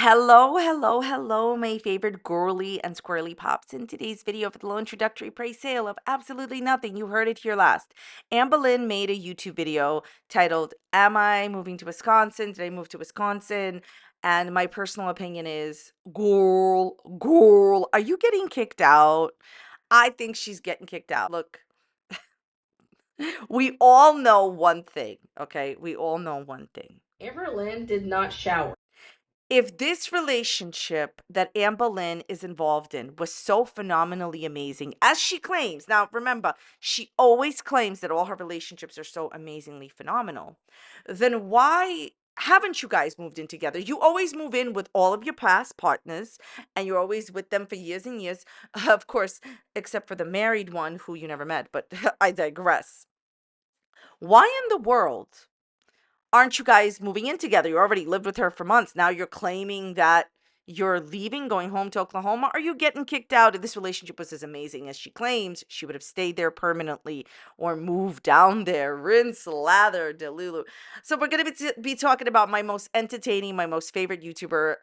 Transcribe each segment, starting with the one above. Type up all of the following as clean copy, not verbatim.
Hello, hello, hello, my favorite girly and squirrely pops. In today's video for the low introductory price sale of absolutely nothing, you heard it here last. Amberlynn made a YouTube video titled, Am I moving to Wisconsin? Did I move to Wisconsin? And my personal opinion is, girl, are you getting kicked out? I think she's getting kicked out. Look, we all know one thing, okay? We all know one thing. Amberlynn did not shower. If this relationship that Amberlynn is involved in was so phenomenally amazing, as she claims, now remember, she always claims that all her relationships are so amazingly phenomenal, then why haven't you guys moved in together? You always move in with all of your past partners and you're always with them for years and years. Of course, except for the married one who you never met, but I digress. Why in the world aren't you guys moving in together? You already lived with her for months. Now you're claiming that you're leaving, going home to Oklahoma. Are you getting kicked out? If this relationship was as amazing as she claims, she would have stayed there permanently or moved down there. Rinse, lather, delulu. So we're going to be talking about my most entertaining, my most favorite YouTuber.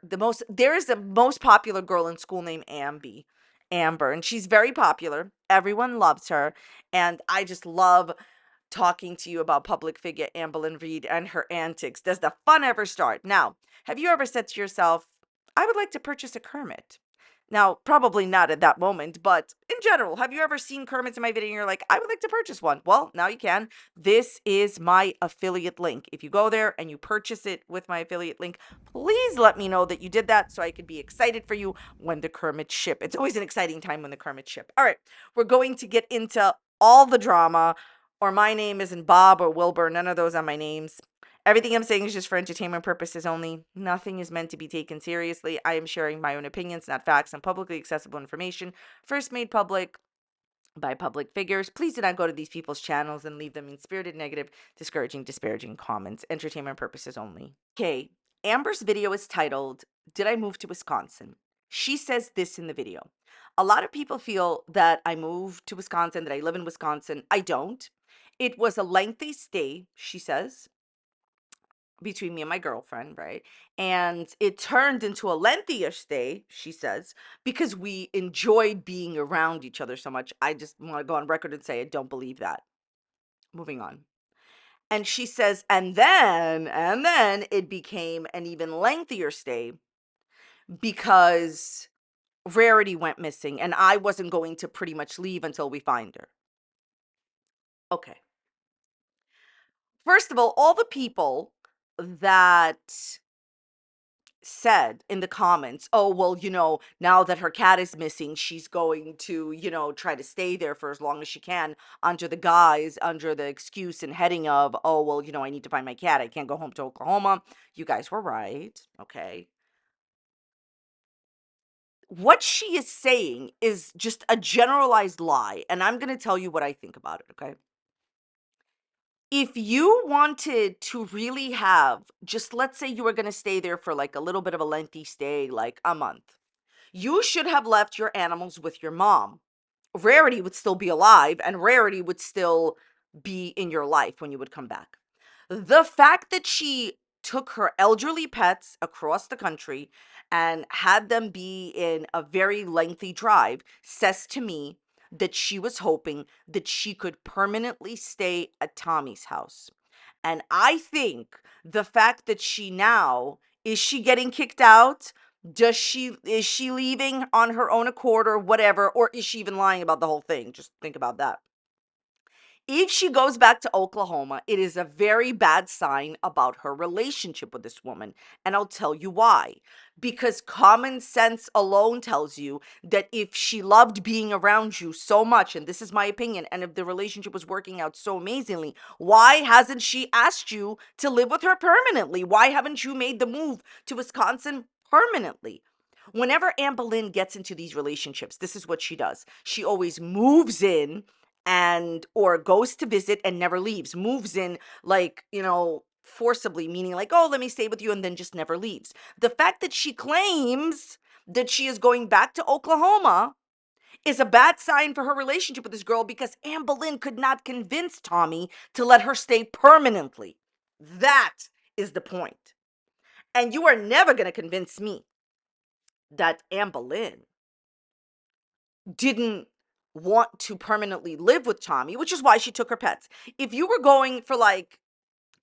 There is the most popular girl in school named Amber, and she's very popular. Everyone loves her. And I just love talking to you about public figure Amberlynn Reid and her antics. Does the fun ever start? Now, have you ever said to yourself, I would like to purchase a Kermit? Now, probably not at that moment, but in general, have you ever seen Kermits in my video and you're like, I would like to purchase one? Well, now you can. This is my affiliate link. If you go there and you purchase it with my affiliate link, please let me know that you did that so I could be excited for you when the Kermits ship. It's always an exciting time when the Kermits ship. All right, we're going to get into all the drama, or my name isn't Bob or Wilbur. None of those are my names. Everything I'm saying is just for entertainment purposes only. Nothing is meant to be taken seriously. I am sharing my own opinions, not facts, and publicly accessible information, first made public by public figures. Please do not go to these people's channels and leave them in spirited, negative, discouraging, disparaging comments. Entertainment purposes only. Okay, Amber's video is titled, Did I Move to Wisconsin? She says this in the video. A lot of people feel that I moved to Wisconsin, that I live in Wisconsin. I don't. It was a lengthy stay, she says, between me and my girlfriend, right? And it turned into a lengthier stay, she says, because we enjoyed being around each other so much. I just want to go on record and say I don't believe that. Moving on. And she says, and then it became an even lengthier stay because Rarity went missing and I wasn't going to pretty much leave until we find her. Okay. First of all the people that said in the comments, oh, well, now that her cat is missing, she's going to, try to stay there for as long as she can under the excuse and heading of, oh, well, I need to find my cat. I can't go home to Oklahoma. You guys were right. Okay. What she is saying is just a generalized lie. And I'm going to tell you what I think about it. Okay. If you wanted to really have, just let's say you were going to stay there for like a little bit of a lengthy stay, like a month, you should have left your animals with your mom. Rarity would still be alive and Rarity would still be in your life when you would come back. The fact that she took her elderly pets across the country and had them be in a very lengthy drive says to me that she was hoping that she could permanently stay at Tommy's house. And I think the fact that she now is she getting kicked out? Is she leaving on her own accord or whatever, or is she even lying about the whole thing? Just think about that. If she goes back to Oklahoma, it is a very bad sign about her relationship with this woman. And I'll tell you why. Because common sense alone tells you that if she loved being around you so much, and this is my opinion, and if the relationship was working out so amazingly, why hasn't she asked you to live with her permanently? Why haven't you made the move to Wisconsin permanently? Whenever Amberlynn gets into these relationships, this is what she does. She always moves in and or goes to visit and never leaves, moves in like, forcibly, meaning like, oh, let me stay with you, and then just never leaves. The fact that she claims that she is going back to Oklahoma is a bad sign for her relationship with this girl, because Amberlynn could not convince Tommy to let her stay permanently. That is the point. And you are never going to convince me that Amberlynn didn't want to permanently live with Tommy, which is why she took her pets. If you were going for like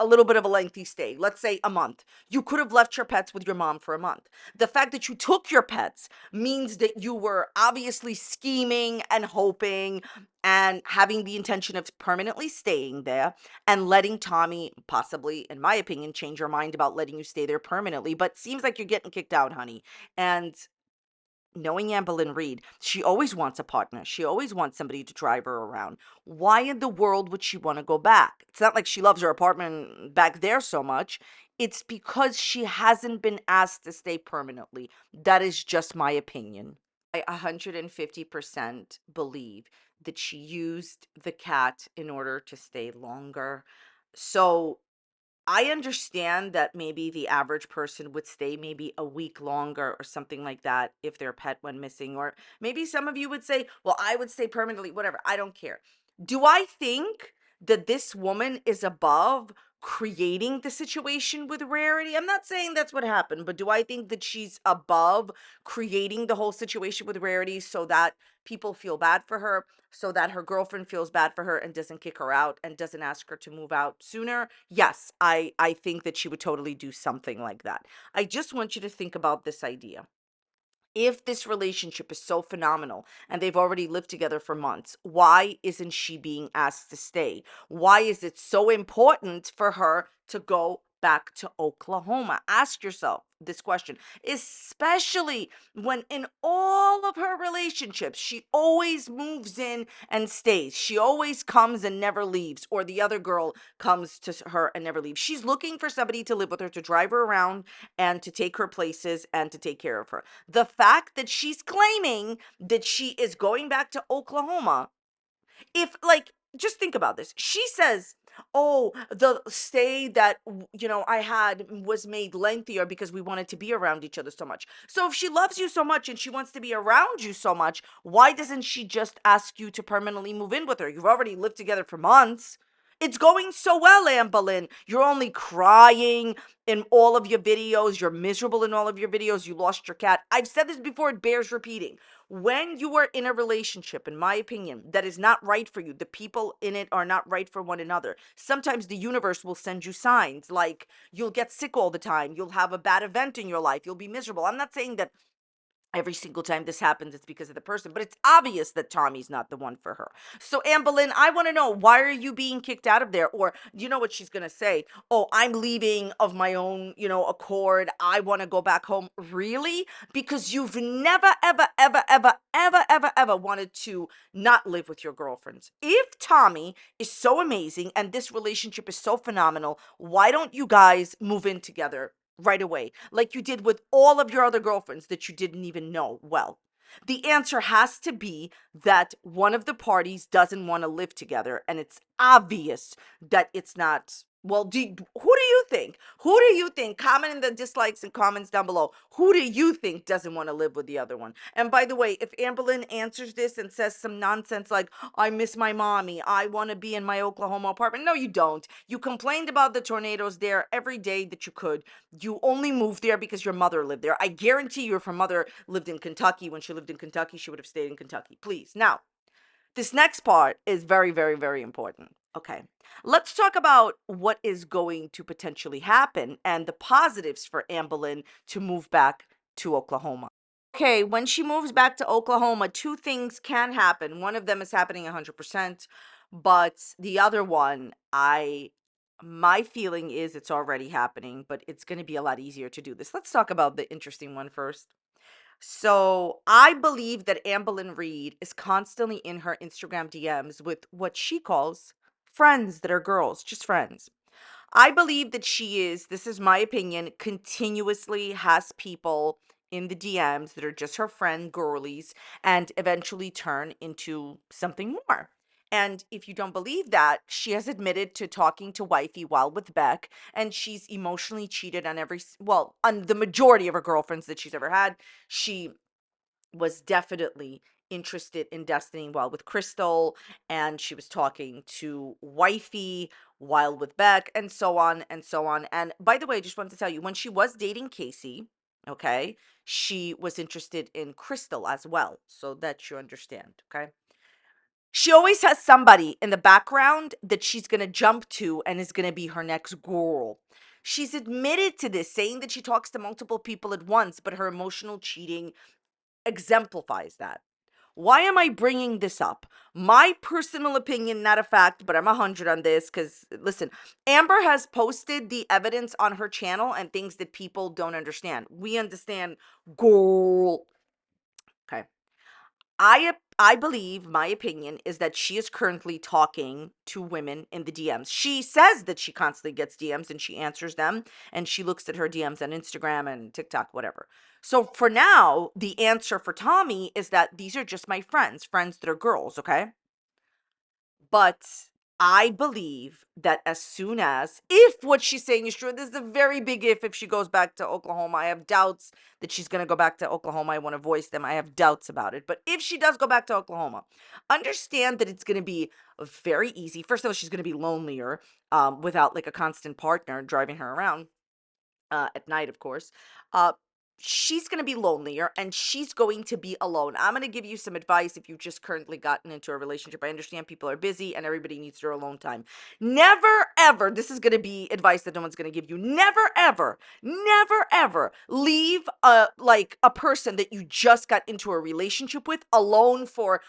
a little bit of a lengthy stay, let's say a month, you could have left your pets with your mom for a month. The fact that you took your pets means that you were obviously scheming and hoping and having the intention of permanently staying there and letting Tommy, possibly, in my opinion, change your mind about letting you stay there permanently. But seems like you're getting kicked out, honey. And knowing Amberlynn Reid, she always wants a partner. She always wants somebody to drive her around. Why in the world would she want to go back? It's not like she loves her apartment back there so much. It's because she hasn't been asked to stay permanently. That is just my opinion. I 150% believe that she used the cat in order to stay longer. So I understand that maybe the average person would stay maybe a week longer or something like that if their pet went missing. Or maybe some of you would say, well, I would stay permanently, whatever. I don't care. Do I think that this woman is above creating the situation with Rarity? I'm not saying that's what happened, but do I think that she's above creating the whole situation with Rarity so that people feel bad for her, so that her girlfriend feels bad for her and doesn't kick her out and doesn't ask her to move out sooner? Yes, I think that she would totally do something like that. I just want you to think about this idea. If this relationship is so phenomenal and they've already lived together for months, why isn't she being asked to stay? Why is it so important for her to go back to Oklahoma? Ask yourself this question, especially when in all of her relationships, she always moves in and stays. She always comes and never leaves, or the other girl comes to her and never leaves. She's looking for somebody to live with her, to drive her around and to take her places and to take care of her. The fact that she's claiming that she is going back to Oklahoma, if like, just think about this. She says, oh, the stay that I had was made lengthier because we wanted to be around each other so much. So if she loves you so much and she wants to be around you so much, why doesn't she just ask you to permanently move in with her? You've already lived together for months. It's going so well, Amberlynn. You're only crying in all of your videos. You're miserable in all of your videos. You lost your cat. I've said this before, it bears repeating. When you are in a relationship, in my opinion, that is not right for you, the people in it are not right for one another. Sometimes the universe will send you signs like you'll get sick all the time. You'll have a bad event in your life. You'll be miserable. I'm not saying that every single time this happens, it's because of the person, but it's obvious that Tommy's not the one for her. So, Amberlynn, I want to know, why are you being kicked out of there? Or you know what she's going to say? Oh, I'm leaving of my own, accord. I want to go back home. Really? Because you've never, ever, ever, ever, ever, ever, ever wanted to not live with your girlfriends. If Tommy is so amazing and this relationship is so phenomenal, why don't you guys move in together right away, like you did with all of your other girlfriends that you didn't even know well? The answer has to be that one of the parties doesn't want to live together, and it's obvious that it's not. Well, who do you think? Who do you think? Comment in the dislikes and comments down below. Who do you think doesn't want to live with the other one? And by the way, if Amberlynn answers this and says some nonsense like, I miss my mommy, I want to be in my Oklahoma apartment. No, you don't. You complained about the tornadoes there every day that you could. You only moved there because your mother lived there. I guarantee you, if her mother lived in Kentucky, when she lived in Kentucky, she would have stayed in Kentucky. Please. Now, this next part is very, very, very important. Okay. Let's talk about what is going to potentially happen and the positives for Amberlynn to move back to Oklahoma. Okay, when she moves back to Oklahoma, two things can happen. One of them is happening 100%, but the other one, my feeling is it's already happening, but it's going to be a lot easier to do this. Let's talk about the interesting one first. So, I believe that Amberlynn Reid is constantly in her Instagram DMs with what she calls friends that are girls, just friends. I believe that she is, this is my opinion, continuously has people in the DMs that are just her friend girlies and eventually turn into something more. And if you don't believe that, she has admitted to talking to wifey while with Beck, and she's emotionally cheated on on the majority of her girlfriends that she's ever had. She was definitely interested in Destiny while with Crystal, and she was talking to Wifey while with Beck, and so on and so on. And by the way, I just wanted to tell you, when she was dating Casey, okay, she was interested in Crystal as well, so that you understand, okay? She always has somebody in the background that she's going to jump to and is going to be her next girl. She's admitted to this, saying that she talks to multiple people at once, but her emotional cheating exemplifies that. Why am I bringing this up? My personal opinion, not a fact, but I'm 100 on this because, listen, Amber has posted the evidence on her channel and things that people don't understand. We understand, girl. Okay. I believe, my opinion is that she is currently talking to women in the DMs. She says that she constantly gets DMs and she answers them, and she looks at her DMs on Instagram and TikTok, whatever. So for now, the answer for Tommy is that these are just my friends that are girls, okay? But I believe that as soon as, if what she's saying is true, this is a very big if she goes back to Oklahoma. I have doubts that she's going to go back to Oklahoma. I want to voice them. I have doubts about it. But if she does go back to Oklahoma, understand that it's going to be very easy. First of all, she's going to be lonelier without like a constant partner driving her around at night, of course. Uh, she's going to be lonelier and she's going to be alone. I'm going to give you some advice if you've just currently gotten into a relationship. I understand people are busy and everybody needs their alone time. Never, ever, this is going to be advice that no one's going to give you. Never, ever, never, ever leave a person that you just got into a relationship with alone for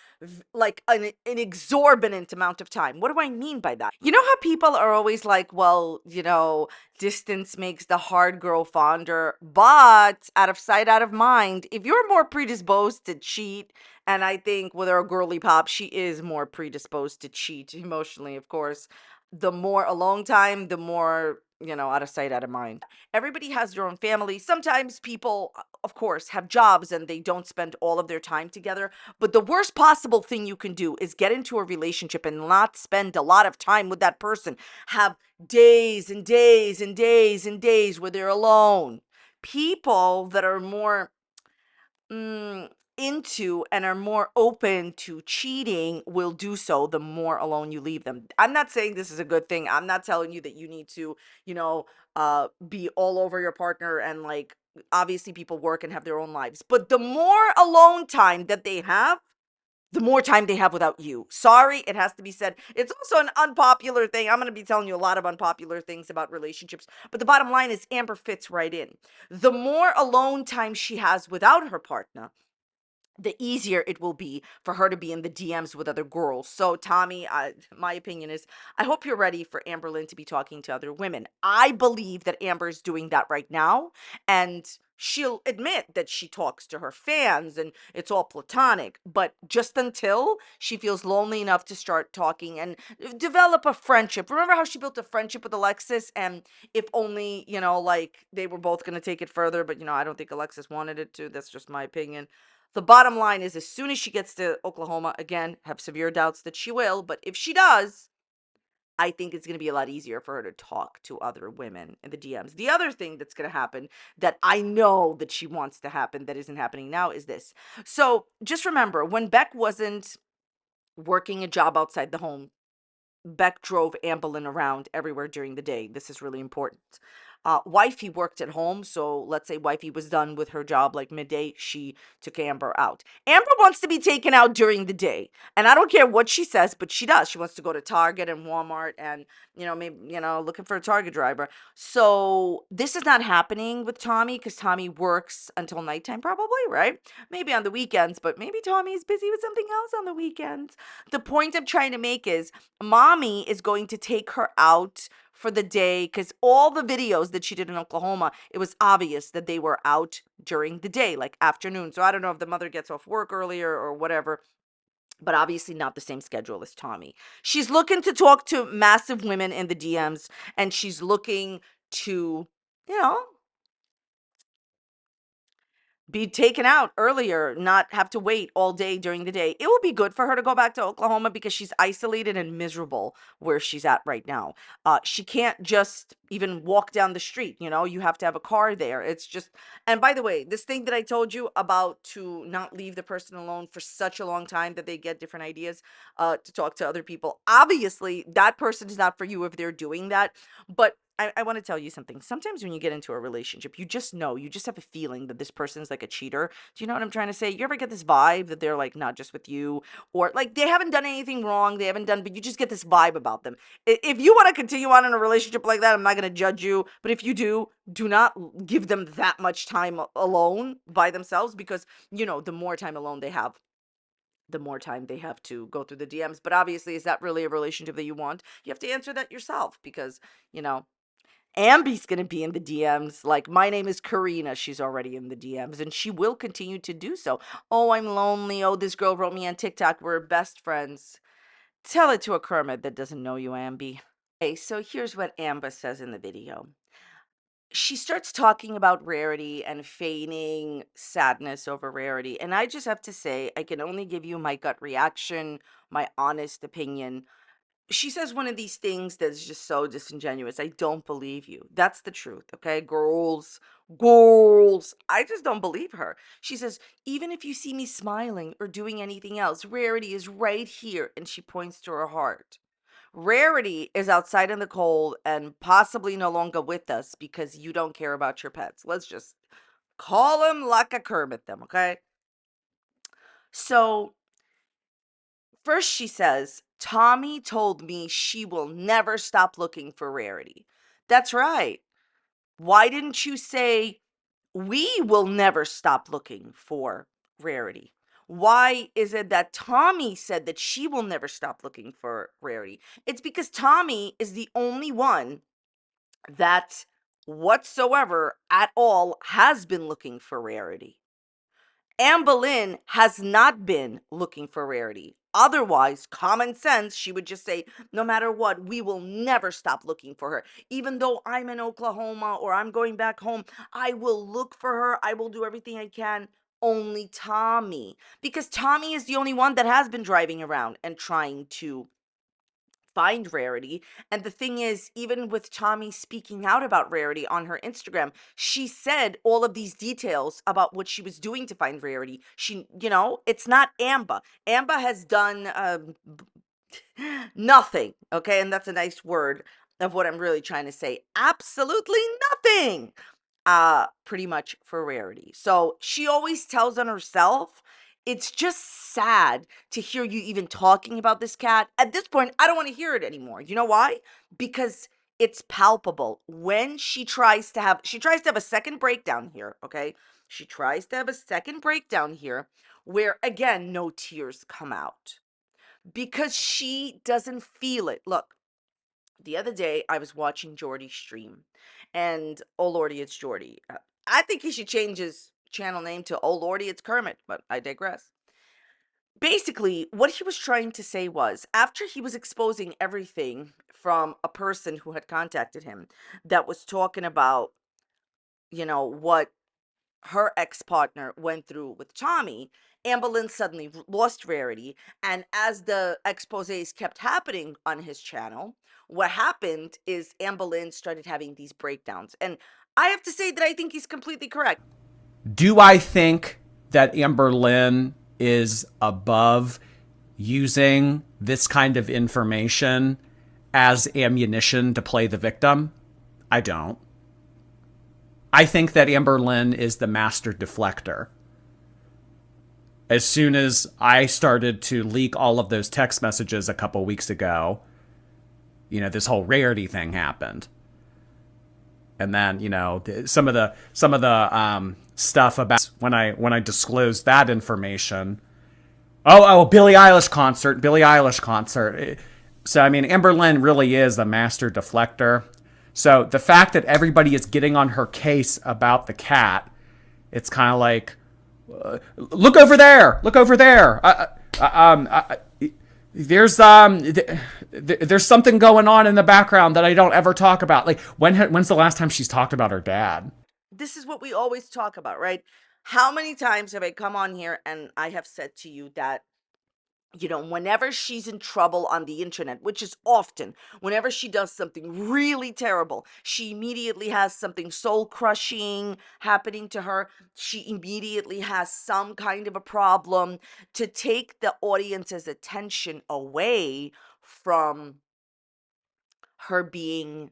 like an exorbitant amount of time. What do I mean by that? You know how people are always like, well, distance makes the hard grow fonder, but out of sight, out of mind. If you're more predisposed to cheat, and I think with her girly pop, she is more predisposed to cheat emotionally, of course. The more alone time, the more, out of sight, out of mind. Everybody has their own family. Sometimes people, of course, have jobs and they don't spend all of their time together. But the worst possible thing you can do is get into a relationship and not spend a lot of time with that person. Have days and days and days and days where they're alone. People that are more into and are more open to cheating will do so the more alone you leave them. I'm not saying this is a good thing. I'm not telling you that you need to, be all over your partner and like obviously people work and have their own lives. But the more alone time that they have, the more time they have without you. Sorry, it has to be said. It's also an unpopular thing. I'm going to be telling you a lot of unpopular things about relationships, but the bottom line is Amber fits right in. The more alone time she has without her partner, the easier it will be for her to be in the DMs with other girls. So, Tommy, my opinion is I hope you're ready for Amberlynn to be talking to other women. I believe that Amber is doing that right now, and she'll admit that she talks to her fans and it's all platonic, but just until she feels lonely enough to start talking and develop a friendship. Remember how she built a friendship with Alexis, and if only, like they were both going to take it further, but I don't think Alexis wanted it to. That's just my opinion. The bottom line is, as soon as she gets to Oklahoma, again, have severe doubts that she will, but if she does, I think it's going to be a lot easier for her to talk to other women in the DMs. The other thing that's going to happen that I know that she wants to happen that isn't happening now is this. So just remember, when Beck wasn't working a job outside the home, Beck drove Amberlynn around everywhere during the day. This is really important. Wifey worked at home, so let's say Wifey was done with her job like midday, she took Amber out. Amber wants to be taken out during the day, and I don't care what she says, but she does. She wants to go to Target and Walmart and, maybe, looking for a Target driver. So this is not happening with Tommy because Tommy works until nighttime probably, right? Maybe on the weekends, but maybe Tommy is busy with something else on the weekends. The point I'm trying to make is mommy is going to take her out for the day because all the videos that she did in Oklahoma, it was obvious that they were out during the day, like afternoon. So I don't know if the mother gets off work earlier or whatever, but obviously not the same schedule as Tommy. She's looking to talk to massive women in the DMs, and she's looking to, you know, be taken out earlier, not have to wait all day during the day. It will be good for her to go back to Oklahoma because she's isolated and miserable where she's at right now. She can't just even walk down the street, you have to have a car there. It's just, and by the way, this thing that I told you about to not leave the person alone for such a long time that they get different ideas to talk to other people. Obviously, that person is not for you if they're doing that, but I want to tell you something. Sometimes when you get into a relationship, you just know, you just have a feeling that this person's like a cheater. Do you know what I'm trying to say? You ever get this vibe that they're like not just with you, or like they haven't done anything wrong, they haven't done, but you just get this vibe about them. If you want to continue on in a relationship like that, I'm not going to judge you. But if you do not give them that much time alone by themselves, because, the more time alone they have, the more time they have to go through the DMs. But obviously, is that really a relationship that you want? You have to answer that yourself because, Ambi's going to be in the DMs. Like, my name is Karina. She's already in the DMs and she will continue to do so. Oh, I'm lonely. Oh, this girl wrote me on TikTok. We're best friends. Tell it to a Kermit that doesn't know you, Ambi. Okay, so here's what Amba says in the video. She starts talking about Rarity and feigning sadness over Rarity. And I just have to say, I can only give you my gut reaction, my honest opinion. She says one of these things that's just so disingenuous. I don't believe you. That's the truth, okay? Girls, I just don't believe her. She says, even if you see me smiling or doing anything else, Rarity is right here. And she points to her heart. Rarity is outside in the cold and possibly no longer with us because you don't care about your pets. Let's just call him like a Kermit them, okay? So first, she says, Tommy told me she will never stop looking for Rarity. That's right. Why didn't you say we will never stop looking for Rarity? Why is it that Tommy said that she will never stop looking for Rarity? It's because Tommy is the only one that whatsoever at all has been looking for Rarity. Amberlynn has not been looking for Rarity. Otherwise, common sense, she would just say, no matter what, we will never stop looking for her. Even though I'm in Oklahoma or I'm going back home, I will look for her. I will do everything I can. Only Tommy. Because Tommy is the only one that has been driving around and trying to find Rarity. And the thing is, even with Tommy speaking out about Rarity on her Instagram, she said all of these details about what she was doing to find Rarity. It's not Amba. Amba has done nothing. Okay. And that's a nice word of what I'm really trying to say. Absolutely nothing. Pretty much for Rarity. So she always tells on herself. It's just sad to hear you even talking about this cat. At this point, I don't want to hear it anymore. You know why? Because it's palpable. When she tries to have a second breakdown here, okay? She tries to have a second breakdown here where again no tears come out because she doesn't feel it. Look, the other day I was watching Jordy stream, and oh lordy, it's Jordy. I think he should change his channel name to Oh lordy, it's Kermit, but I digress. Basically, what he was trying to say was after he was exposing everything from a person who had contacted him that was talking about, what her ex-partner went through with Tommy, Amberlynn suddenly lost Rarity. And as the exposés kept happening on his channel, what happened is Amberlynn started having these breakdowns. And I have to say that I think he's completely correct. Do I think that Amberlynn is above using this kind of information as ammunition to play the victim? I don't. I think that Amberlynn is the master deflector. As soon as I started to leak all of those text messages a couple weeks ago, this whole Rarity thing happened. And then, some of the stuff about when I disclosed that information. Oh, Billie Eilish concert. So I mean, Amberlynn really is the master deflector. So the fact that everybody is getting on her case about the cat, it's kind of like, look over there. There's something going on in the background that I don't ever talk about. Like when's the last time she's talked about her dad? This is what we always talk about, right? How many times have I come on here and I have said to you that, whenever she's in trouble on the internet, which is often, whenever she does something really terrible, she immediately has something soul crushing happening to her. She immediately has some kind of a problem to take the audience's attention away from her being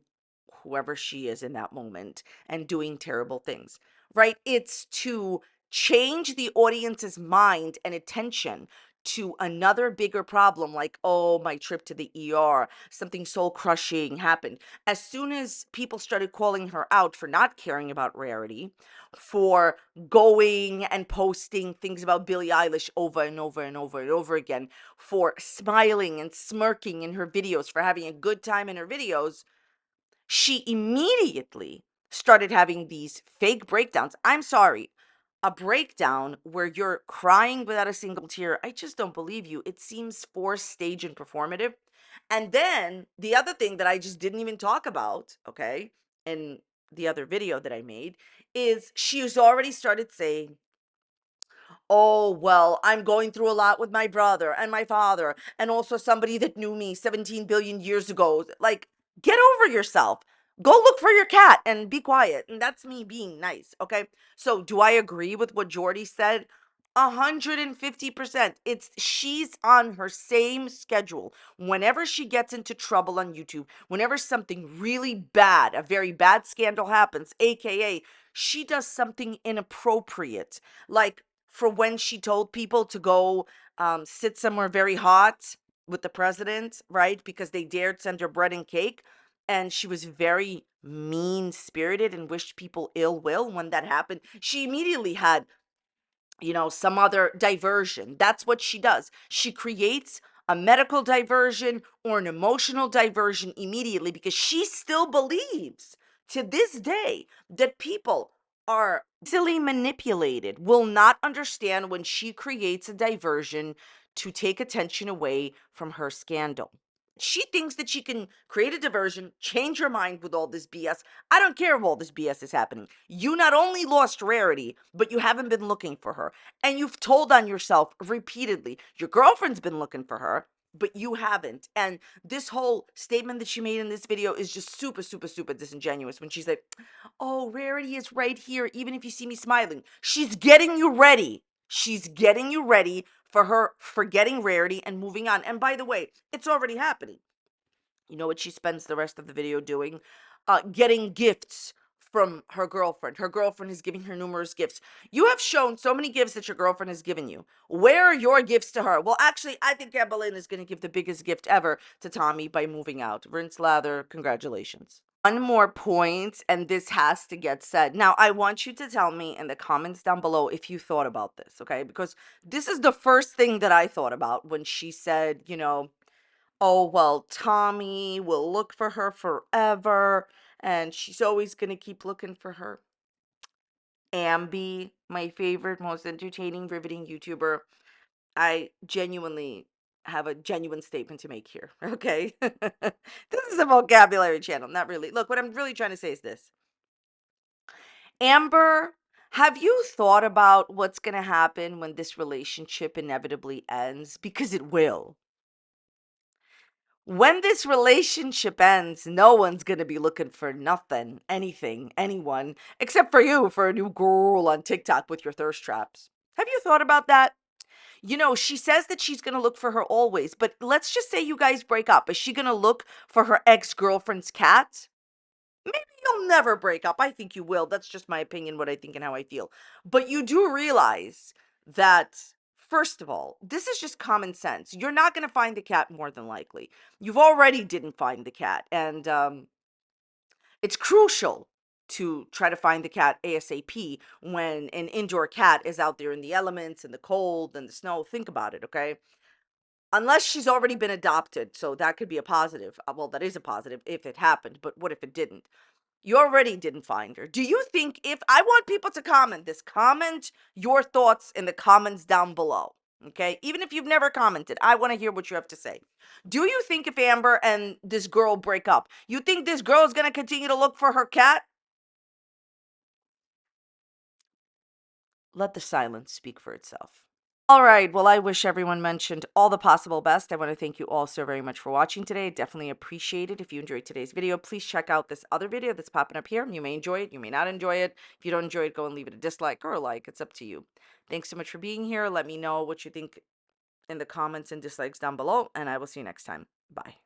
whoever she is in that moment and doing terrible things, right? It's to change the audience's mind and attention to another bigger problem, like, oh, my trip to the ER, something soul crushing happened. As soon as people started calling her out for not caring about Rarity, for going and posting things about Billie Eilish over and over and over and over again, for smiling and smirking in her videos, for having a good time in her videos, she immediately started having these fake breakdowns. I'm sorry. A breakdown where you're crying without a single tear. I just don't believe you. It seems forced, stage, and performative. And then the other thing that I just didn't even talk about, okay, in the other video that I made, is she's already started saying, oh, well, I'm going through a lot with my brother and my father, and also somebody that knew me 17 billion years ago. Like, get over yourself. Go look for your cat and be quiet. And that's me being nice. Okay. So, do I agree with what Jordy said? 150%. She's on her same schedule. Whenever she gets into trouble on YouTube, whenever something really bad, a very bad scandal happens, aka she does something inappropriate, like for when she told people to go sit somewhere very hot with the president, right? Because they dared send her bread and cake. And she was very mean spirited and wished people ill will when that happened. She immediately had, some other diversion. That's what she does. She creates a medical diversion or an emotional diversion immediately because she still believes to this day that people are easily manipulated, will not understand when she creates a diversion to take attention away from her scandal. She thinks that she can create a diversion, change her mind with all this BS. I don't care if all this BS is happening. You not only lost Rarity, but you haven't been looking for her. And you've told on yourself repeatedly. Your girlfriend's been looking for her, but you haven't. And this whole statement that she made in this video is just super, super, super disingenuous when she's like, oh, Rarity is right here, even if you see me smiling. She's getting you ready. She's getting you ready for her forgetting Rarity and moving on. And by the way, it's already happening. You know what she spends the rest of the video doing? Getting gifts from her girlfriend. Her girlfriend is giving her numerous gifts. You have shown so many gifts that your girlfriend has given you. Where are your gifts to her? Well, actually, I think Amberlynn is going to give the biggest gift ever to Tommy by moving out. Rinse lather, congratulations. One more point, and this has to get said. Now, I want you to tell me in the comments down below if you thought about this, okay? Because this is the first thing that I thought about when she said, oh, well, Tommy will look for her forever, and she's always going to keep looking for her. Ambi, my favorite, most entertaining, riveting YouTuber. I genuinely have a genuine statement to make here, okay? This is a vocabulary channel, not really. Look, what I'm really trying to say is this. Amber, have you thought about what's going to happen when this relationship inevitably ends? Because it will. When this relationship ends, no one's going to be looking for nothing, anything, anyone, except for you for a new girl on TikTok with your thirst traps. Have you thought about that? She says that she's going to look for her always, but let's just say you guys break up. Is she going to look for her ex-girlfriend's cat? Maybe you'll never break up. I think you will. That's just my opinion, what I think and how I feel. But you do realize that, first of all, this is just common sense. You're not going to find the cat more than likely. You've already didn't find the cat. And it's crucial to try to find the cat ASAP when an indoor cat is out there in the elements and the cold and the snow. Think about it, okay? Unless she's already been adopted. So that could be a positive. Well, that is a positive if it happened. But what if it didn't? You already didn't find her. Do you think, if I want people to comment this, comment your thoughts in the comments down below. Okay. Even if you've never commented, I want to hear what you have to say. Do you think if Amber and this girl break up, you think this girl is going to continue to look for her cat? let the silence speak for itself. All right. Well, I wish everyone mentioned all the possible best. I want to thank you all so very much for watching today. Definitely appreciate it. If you enjoyed today's video, please check out this other video that's popping up here. You may enjoy it. You may not enjoy it. If you don't enjoy it, go and leave it a dislike or a like. It's up to you. Thanks so much for being here. Let me know what you think in the comments and dislikes down below, and I will see you next time. Bye.